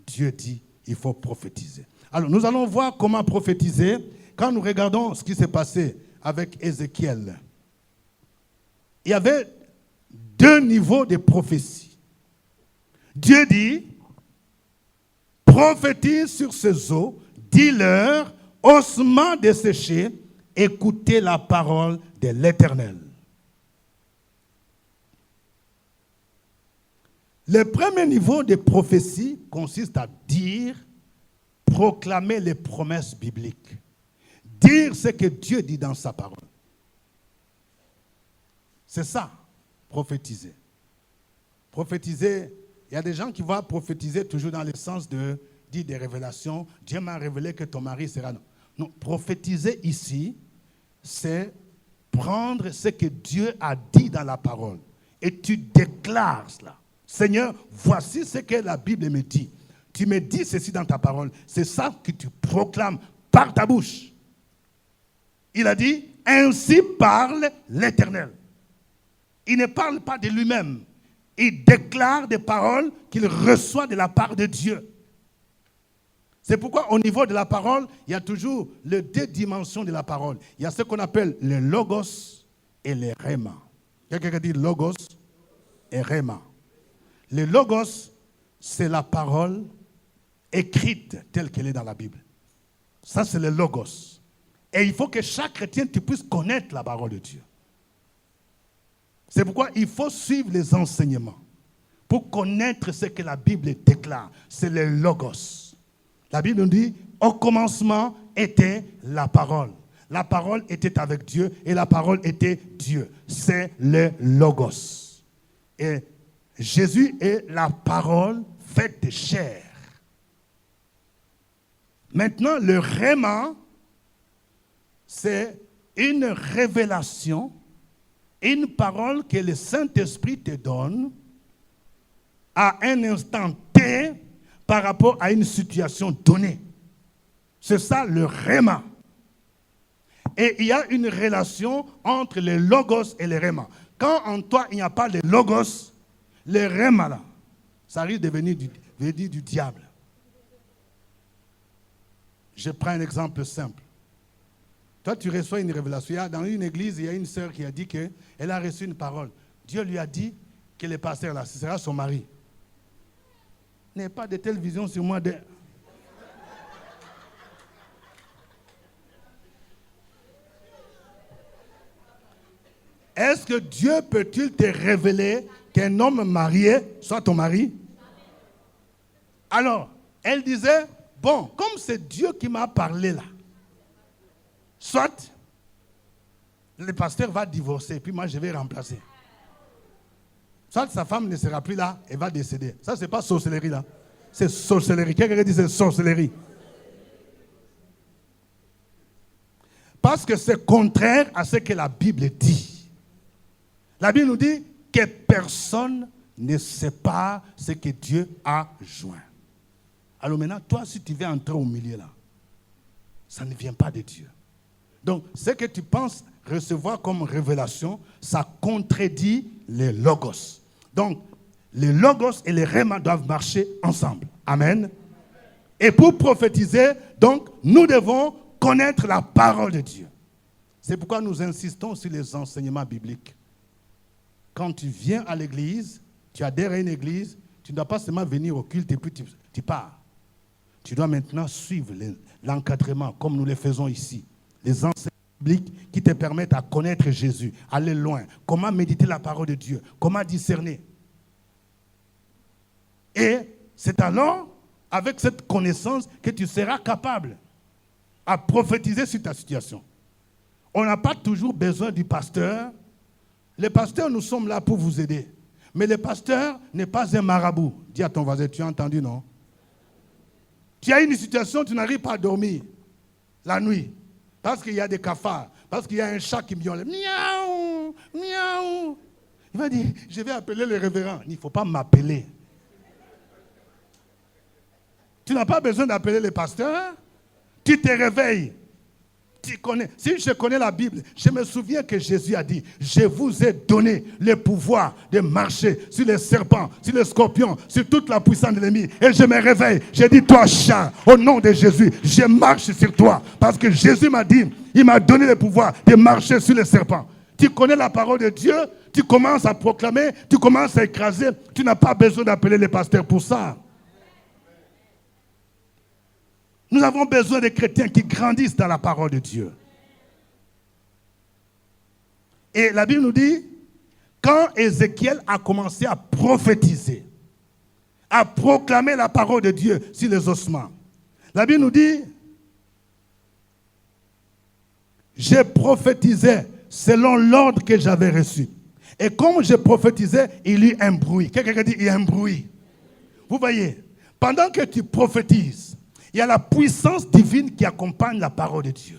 Dieu dit, il faut prophétiser. Alors, nous allons voir comment prophétiser quand nous regardons ce qui s'est passé avec Ézéchiel. Il y avait 2 niveaux de prophétie. Dieu dit, prophétise sur ces eaux, dis-leur, ossements desséchés, écoutez la parole de l'Éternel. Le premier niveau de prophétie consiste à dire, proclamer les promesses bibliques. Dire ce que Dieu dit dans sa parole. C'est ça, prophétiser. Prophétiser, il y a des gens qui vont prophétiser toujours dans le sens de dire des révélations. Dieu m'a révélé que ton mari sera... Non, prophétiser ici, c'est prendre ce que Dieu a dit dans la parole. Et tu déclares cela. Seigneur, voici ce que la Bible me dit. Tu me dis ceci dans ta parole. C'est ça que tu proclames par ta bouche. Il a dit, ainsi parle l'Éternel. Il ne parle pas de lui-même. Il déclare des paroles qu'il reçoit de la part de Dieu. C'est pourquoi au niveau de la parole, il y a toujours les 2 dimensions de la parole. Il y a ce qu'on appelle le logos et le rhéma. Quelqu'un dit logos et rhéma. Le logos, c'est la parole écrite telle qu'elle est dans la Bible. Ça, c'est le logos. Et il faut que chaque chrétien, tu puisses connaître la parole de Dieu. C'est pourquoi il faut suivre les enseignements pour connaître ce que la Bible déclare. C'est le logos. La Bible nous dit, au commencement était la parole. La parole était avec Dieu et la parole était Dieu. C'est le logos. Et Jésus est la parole faite de chair. Maintenant, le rhéma, c'est une révélation, une parole que le Saint-Esprit te donne à un instant T par rapport à une situation donnée. C'est ça le rhéma. Et il y a une relation entre le logos et le rhéma. Quand en toi il n'y a pas de logos, le rhéma là, ça risque de venir du diable. Je prends un exemple simple. Toi, tu reçois une révélation. Dans une église, il y a une sœur qui a dit qu'elle a reçu une parole. Dieu lui a dit que le pasteur là, ce sera son mari. N'ayez pas de telles visions sur moi. Est-ce que Dieu peut-il te révéler qu'un homme marié soit ton mari? Alors, elle disait, bon, comme c'est Dieu qui m'a parlé là, soit le pasteur va divorcer, puis moi je vais remplacer. Soit sa femme ne sera plus là, elle va décéder. Ça, c'est pas sorcellerie là. C'est sorcellerie. Quelqu'un dit c'est sorcellerie. Parce que c'est contraire à ce que la Bible dit. La Bible nous dit que personne ne sépare ce que Dieu a joint. Alors maintenant, toi, si tu veux entrer au milieu là, ça ne vient pas de Dieu. Donc, ce que tu penses recevoir comme révélation, ça contredit les logos. Donc, les logos et les rémas doivent marcher ensemble. Amen. Et pour prophétiser, donc, nous devons connaître la parole de Dieu. C'est pourquoi nous insistons sur les enseignements bibliques. Quand tu viens à l'église, tu adhères à une église, tu ne dois pas seulement venir au culte et puis tu pars. Tu dois maintenant suivre l'encadrement comme nous le faisons ici. Les enseignements bibliques qui te permettent à connaître Jésus, aller loin. Comment méditer la parole de Dieu, comment discerner. Et c'est alors, avec cette connaissance, que tu seras capable à prophétiser sur ta situation. On n'a pas toujours besoin du pasteur. Les pasteurs, nous sommes là pour vous aider. Mais le pasteur n'est pas un marabout. Dis à ton voisin, tu as entendu, non? Tu as une situation, tu n'arrives pas à dormir la nuit. Parce qu'il y a des cafards. Parce qu'il y a un chat qui miaule. Miaou, miaou. Il va dire, je vais appeler le révérend. Il ne faut pas m'appeler. Tu n'as pas besoin d'appeler le pasteur. Tu te réveilles. Tu connais. Si je connais la Bible, je me souviens que Jésus a dit, je vous ai donné le pouvoir de marcher sur les serpents, sur les scorpions, sur toute la puissance de l'ennemi. Et je me réveille. Je dis, toi, chat, au nom de Jésus, je marche sur toi. Parce que Jésus m'a dit, il m'a donné le pouvoir de marcher sur les serpents. Tu connais la parole de Dieu, tu commences à proclamer, tu commences à écraser. Tu n'as pas besoin d'appeler les pasteurs pour ça. Nous avons besoin de chrétiens qui grandissent dans la parole de Dieu. Et la Bible nous dit, quand Ézéchiel a commencé à prophétiser, à proclamer la parole de Dieu sur les ossements, la Bible nous dit, je prophétisais selon l'ordre que j'avais reçu. Et comme je prophétisais, il y eut un bruit. Quelqu'un dit, il y a un bruit. Vous voyez, pendant que tu prophétises, il y a la puissance divine qui accompagne la parole de Dieu.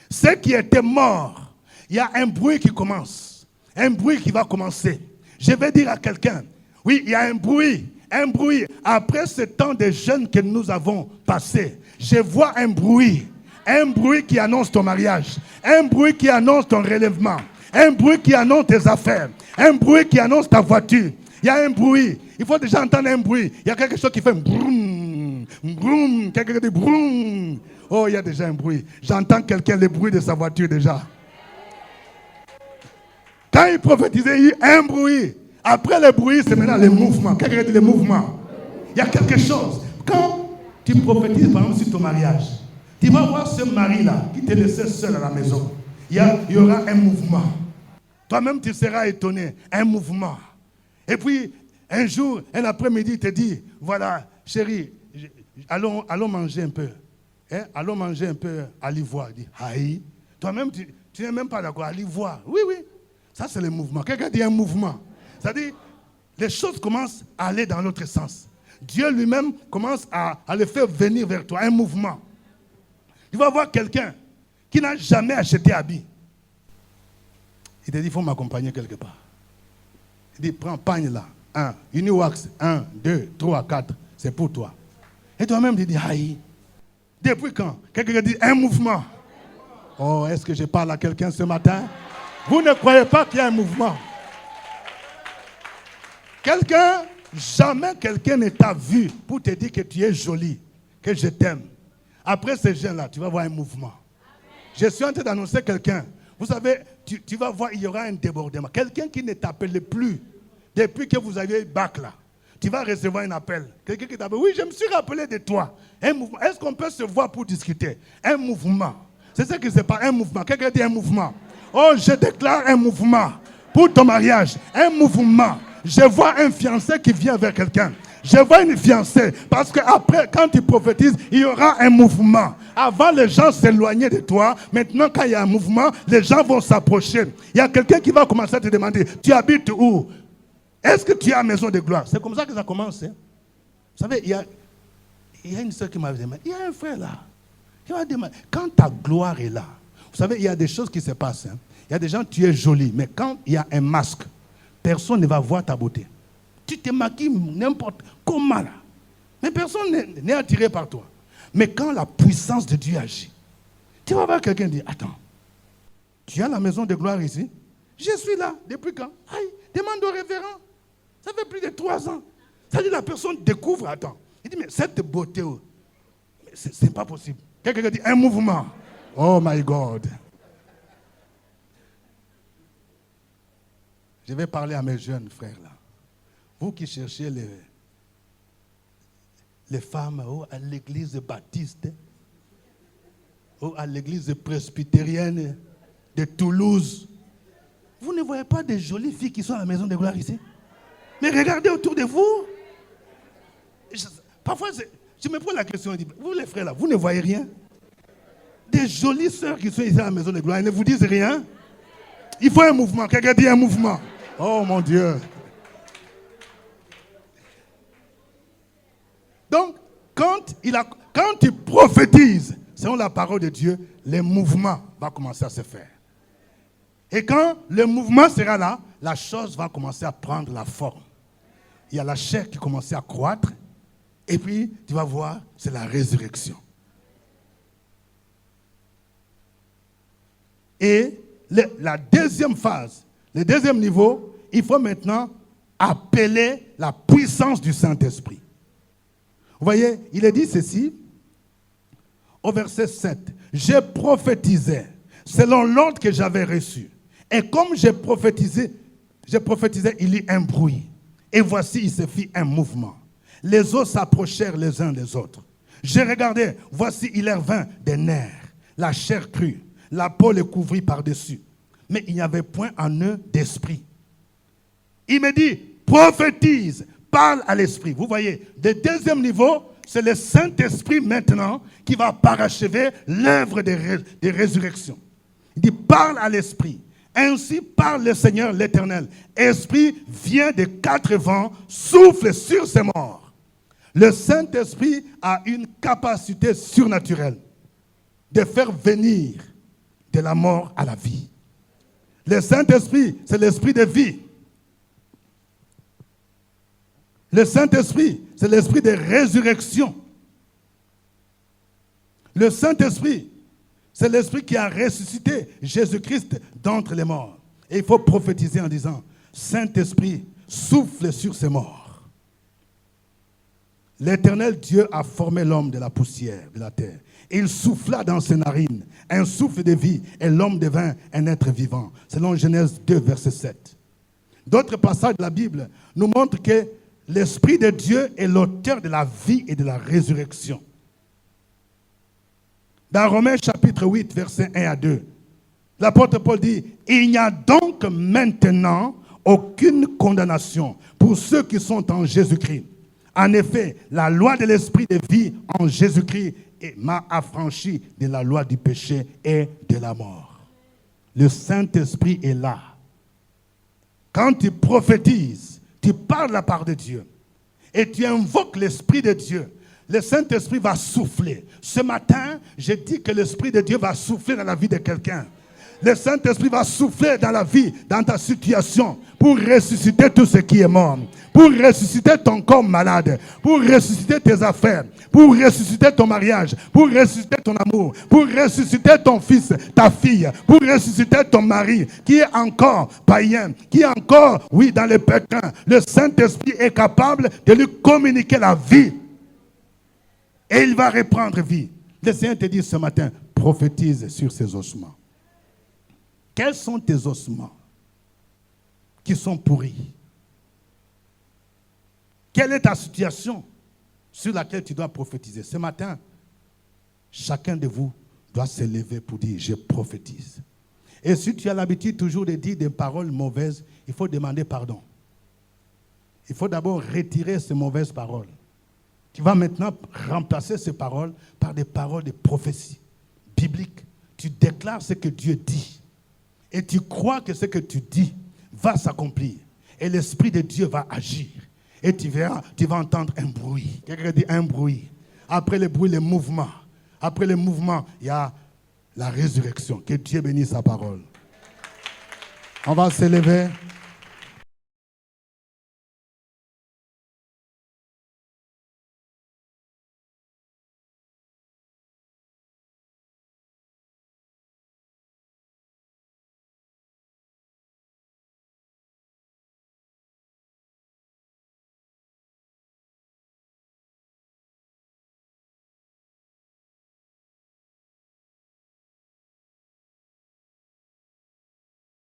Ceux qui étaient morts, il y a un bruit qui commence. Un bruit qui va commencer. Je vais dire à quelqu'un, oui, il y a un bruit. Un bruit. Après ce temps de jeûne que nous avons passé, je vois un bruit. Un bruit qui annonce ton mariage. Un bruit qui annonce ton relèvement. Un bruit qui annonce tes affaires. Un bruit qui annonce ta voiture. Il y a un bruit. Il faut déjà entendre un bruit. Il y a quelque chose qui fait broum, broum. Quelqu'un dit broum. Oh, il y a déjà un bruit. J'entends quelqu'un, le bruit de sa voiture déjà. Quand il prophétisait, il y a eu un bruit. Après le bruit, c'est maintenant le mouvement. Quelqu'un dit le mouvement. Il y a quelque chose. Quand tu prophétises, par exemple, sur ton mariage, tu vas voir ce mari-là qui te laissait seul à la maison. Il y aura un mouvement. Toi-même, tu seras étonné. Un mouvement. Et puis, un jour, un après-midi, il te dit, voilà, chérie, allons manger un peu. Hein? Allons manger un peu à l'ivoire. Il dit, aïe. Toi-même, tu n'es même pas d'accord. À l'ivoire. Oui, oui. Ça, c'est le mouvement. Quelqu'un dit un mouvement. C'est-à-dire, les choses commencent à aller dans l'autre sens. Dieu lui-même commence à le faire venir vers toi. Un mouvement. Tu vas voir quelqu'un qui n'a jamais acheté habit. Il te dit, il faut m'accompagner quelque part. Il dit, prends pagne là. 1, Uniwax, 1, 2, 3, 4. C'est pour toi. Et toi-même, tu dis, aïe. Depuis quand? Quelqu'un dit, un mouvement. Oh, est-ce que je parle à quelqu'un ce matin? Vous ne croyez pas qu'il y a un mouvement? Jamais quelqu'un ne t'a vu pour te dire que tu es jolie, que je t'aime. Après ces gens-là, tu vas voir un mouvement. Je suis en train d'annoncer quelqu'un. Vous savez, tu vas voir, il y aura un débordement. Quelqu'un qui ne t'appelle plus depuis que vous avez bac là. Tu vas recevoir un appel. Quelqu'un qui t'appelle. Oui, je me suis rappelé de toi. Un mouvement. Est-ce qu'on peut se voir pour discuter? Un mouvement. C'est ce qui se passe. Un mouvement. Quelqu'un dit un mouvement. Oh, je déclare un mouvement pour ton mariage. Un mouvement. Je vois un fiancé qui vient vers quelqu'un. Je vois une fiancée. Parce qu'après, quand tu prophétises, il y aura un mouvement. Avant, les gens s'éloignaient de toi. Maintenant, quand il y a un mouvement, les gens vont s'approcher. Il y a quelqu'un qui va commencer à te demander, tu habites où? Est-ce que tu as maison de gloire? C'est comme ça que ça commence. Hein? Vous savez, il y a une soeur qui m'a dit, il y a un frère là. Il m'a dit, quand ta gloire est là, vous savez, il y a des choses qui se passent. Hein? Il y a des gens, tu es joli, mais quand il y a un masque, personne ne va voir ta beauté. Tu te maquilles n'importe comment là. Mais personne n'est attiré par toi. Mais quand la puissance de Dieu agit, tu vas voir quelqu'un dire, attends, tu as la maison de gloire ici? Je suis là. Depuis quand? Aïe, demande au révérend. Ça fait plus de 3 ans. Ça dit, la personne découvre, attends. Il dit, mais cette beauté, c'est pas possible. Quelqu'un dit, un mouvement. Oh my God. Je vais parler à mes jeunes frères là. Vous qui cherchez les femmes à l'église baptiste, à l'église presbytérienne de Toulouse, vous ne voyez pas des jolies filles qui sont à la maison de gloire ici? Mais regardez autour de vous. Parfois, je me pose la question, je dis, vous les frères là, vous ne voyez rien? Des jolies sœurs qui sont ici à la maison de gloire, elles ne vous disent rien? Il faut un mouvement. Quelqu'un dit un mouvement. Oh mon Dieu. Donc, quand tu prophétises, selon la parole de Dieu, les mouvements vont commencer à se faire. Et quand le mouvement sera là, la chose va commencer à prendre la forme. Il y a la chair qui commence à croître. Et puis, tu vas voir, c'est la résurrection. Et la deuxième phase, le deuxième niveau, il faut maintenant appeler la puissance du Saint-Esprit. Vous voyez, il est dit ceci, au verset 7. « Je prophétisais selon l'ordre que j'avais reçu. Et comme je prophétisais, il y eut un bruit. Et voici, il se fit un mouvement. Les eaux s'approchèrent les uns des autres. Je regardais, voici, il leur vint des nerfs, la chair crue, la peau les couvrit par-dessus. Mais il n'y avait point en eux d'esprit. Il me dit, prophétise, parle à l'esprit. Vous voyez, le deuxième niveau, c'est le Saint-Esprit maintenant qui va parachever l'œuvre de résurrection. Il dit, parle à l'esprit. Ainsi parle le Seigneur l'Éternel. Esprit vient de 4 vents, souffle sur ces morts. Le Saint-Esprit a une capacité surnaturelle de faire venir de la mort à la vie. Le Saint-Esprit, c'est l'esprit de vie. Le Saint-Esprit, c'est l'esprit de résurrection. Le Saint-Esprit, c'est l'esprit qui a ressuscité Jésus-Christ d'entre les morts. Et il faut prophétiser en disant, Saint-Esprit, souffle sur ces morts. L'Éternel Dieu a formé l'homme de la poussière de la terre. Il souffla dans ses narines un souffle de vie et l'homme devint un être vivant. Selon Genèse 2, verset 7. D'autres passages de la Bible nous montrent que l'Esprit de Dieu est l'auteur de la vie et de la résurrection. Dans Romains chapitre 8, versets 1 à 2, l'apôtre Paul dit, « Il n'y a donc maintenant aucune condamnation pour ceux qui sont en Jésus-Christ. En effet, la loi de l'esprit de vie en Jésus-Christ m'a affranchi de la loi du péché et de la mort. » Le Saint-Esprit est là. Quand tu prophétises, tu parles la part de Dieu et tu invoques l'Esprit de Dieu. Le Saint-Esprit va souffler. Ce matin, je dis que l'Esprit de Dieu va souffler dans la vie de quelqu'un. Le Saint-Esprit va souffler dans la vie, dans ta situation, pour ressusciter tout ce qui est mort, pour ressusciter ton corps malade, pour ressusciter tes affaires, pour ressusciter ton mariage, pour ressusciter ton amour, pour ressusciter ton fils, ta fille, pour ressusciter ton mari, qui est encore païen, qui est encore, oui, dans le pétrin. Le Saint-Esprit est capable de lui communiquer la vie. Et il va reprendre vie. Le Seigneur te dit ce matin, prophétise sur ces ossements. Quels sont tes ossements qui sont pourris? Quelle est ta situation sur laquelle tu dois prophétiser? Ce matin, chacun de vous doit se lever pour dire « Je prophétise ». Et si tu as l'habitude toujours de dire des paroles mauvaises, il faut demander pardon. Il faut d'abord retirer ces mauvaises paroles. Tu vas maintenant remplacer ces paroles par des paroles de prophétie biblique. Tu déclares ce que Dieu dit. Et tu crois que ce que tu dis va s'accomplir. Et l'Esprit de Dieu va agir. Et tu vas entendre un bruit. Quelqu'un dit un bruit. Après le bruit, le mouvement. Après le mouvement, il y a la résurrection. Que Dieu bénisse sa parole. On va se lever.